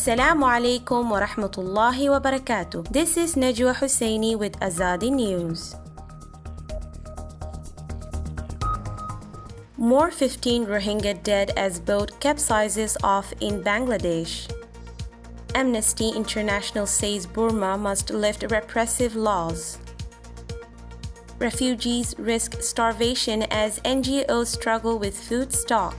Assalamu alaikum wa rahmatullahi wa barakatuh. This is Najwa Husseini with Azadi News. More 15 Rohingya dead as boat capsizes off in Bangladesh. Amnesty International says Burma must lift repressive laws. Refugees risk starvation as NGOs struggle with food stock.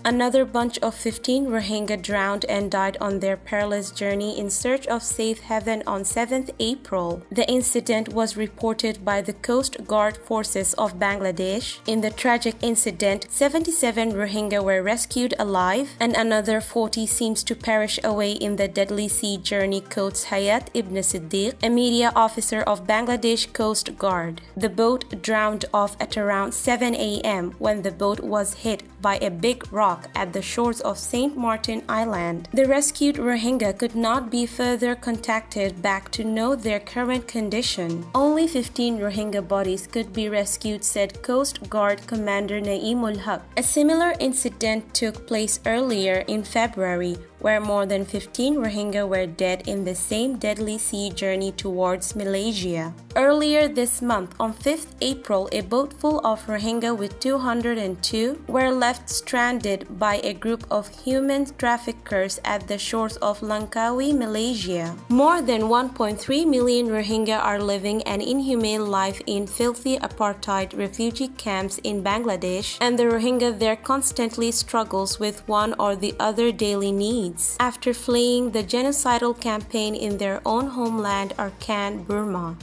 Another bunch of 15 Rohingya drowned and died on their perilous journey in search of safe haven on 7th April. The incident was reported by the Coast Guard Forces of Bangladesh. In the tragic incident, 77 Rohingya were rescued alive and another 40 seems to perish away in the deadly sea journey, quotes Hayat Ibn Siddiq, a media officer of Bangladesh Coast Guard. The boat drowned off at around 7 a.m. when the boat was hit by a big rock at the shores of St. Martin Island. The rescued Rohingya could not be further contacted back to know their current condition. Only 15 Rohingya bodies could be rescued, said Coast Guard Commander Naeemul Haq. A similar incident took place earlier in February, where more than 15 Rohingya were dead in the same deadly sea journey towards Malaysia. Earlier this month, on 5th April, a boat full of Rohingya with 202 were left stranded by a group of human traffickers at the shores of Langkawi, Malaysia. More than 1.3 million Rohingya are living an inhumane life in filthy apartheid refugee camps in Bangladesh, and the Rohingya there constantly struggles with one or the other daily needs after fleeing the genocidal campaign in their own homeland Arakan, Burma.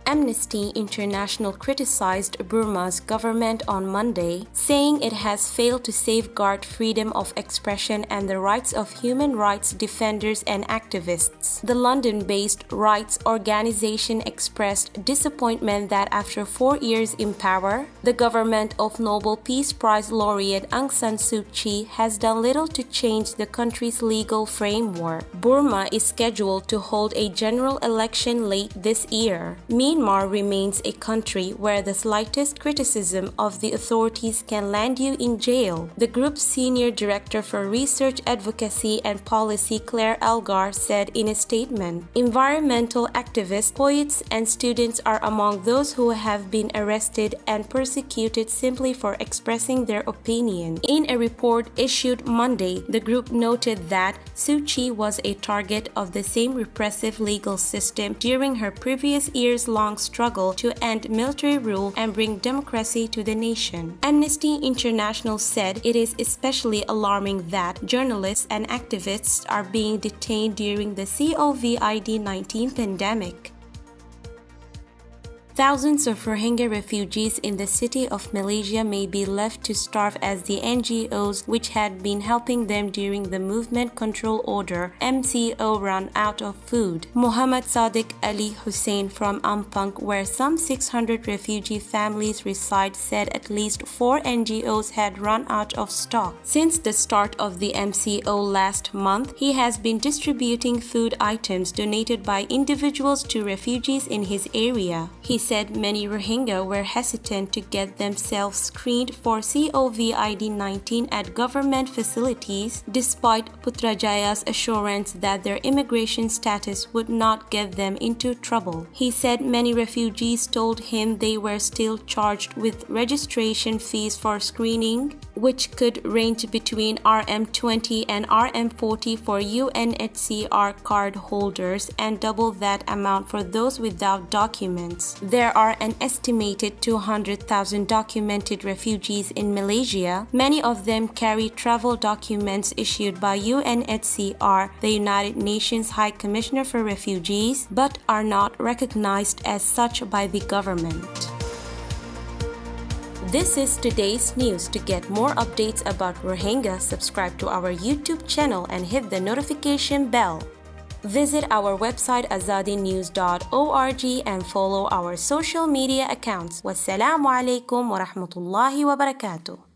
Amnesty International criticized Burma's government on Monday, saying it has failed to safeguard freedom of expression and the rights of human rights defenders and activists. The London-based rights organization expressed disappointment that after 4 years in power, the government of Nobel Peace Prize laureate Aung San Suu Kyi has done little to change the country's legal framework. Burma is scheduled to hold a general election late this year. Myanmar remains a country where the slightest criticism of the authorities can land you in jail. The group's senior director for research advocacy and policy, Claire Algar, said in a statement, "Environmental activists, poets, and students are among those who have been arrested and persecuted simply for expressing their opinion." In a report issued Monday, the group noted that Suu Kyi was a target of the same repressive legal system during her previous years-long struggle to end military rule and bring democracy to the nation. Amnesty International said it is especially alarming that journalists and activists are being detained during the COVID-19 pandemic. Thousands of Rohingya refugees in the city of Malaysia may be left to starve as the NGOs which had been helping them during the Movement Control Order (MCO) run out of food. Muhammad Sadiq Ali Hussein from Ampang, where some 600 refugee families reside, said at least 4 NGOs had run out of stock. Since the start of the MCO last month, he has been distributing food items donated by individuals to refugees in his area. He said many Rohingya were hesitant to get themselves screened for COVID-19 at government facilities, despite Putrajaya's assurance that their immigration status would not get them into trouble. He said many refugees told him they were still charged with registration fees for screening, which could range between RM20 and RM40 for UNHCR card holders and double that amount for those without documents. There are an estimated 200,000 documented refugees in Malaysia. Many of them carry travel documents issued by UNHCR, the United Nations High Commissioner for Refugees, but are not recognized as such by the government. This is today's news. To get more updates about Rohingya, subscribe to our YouTube channel and hit the notification bell. Visit our website azadinews.org and follow our social media accounts. Wassalamu alaikum wa rahmatullahi wa barakatuh.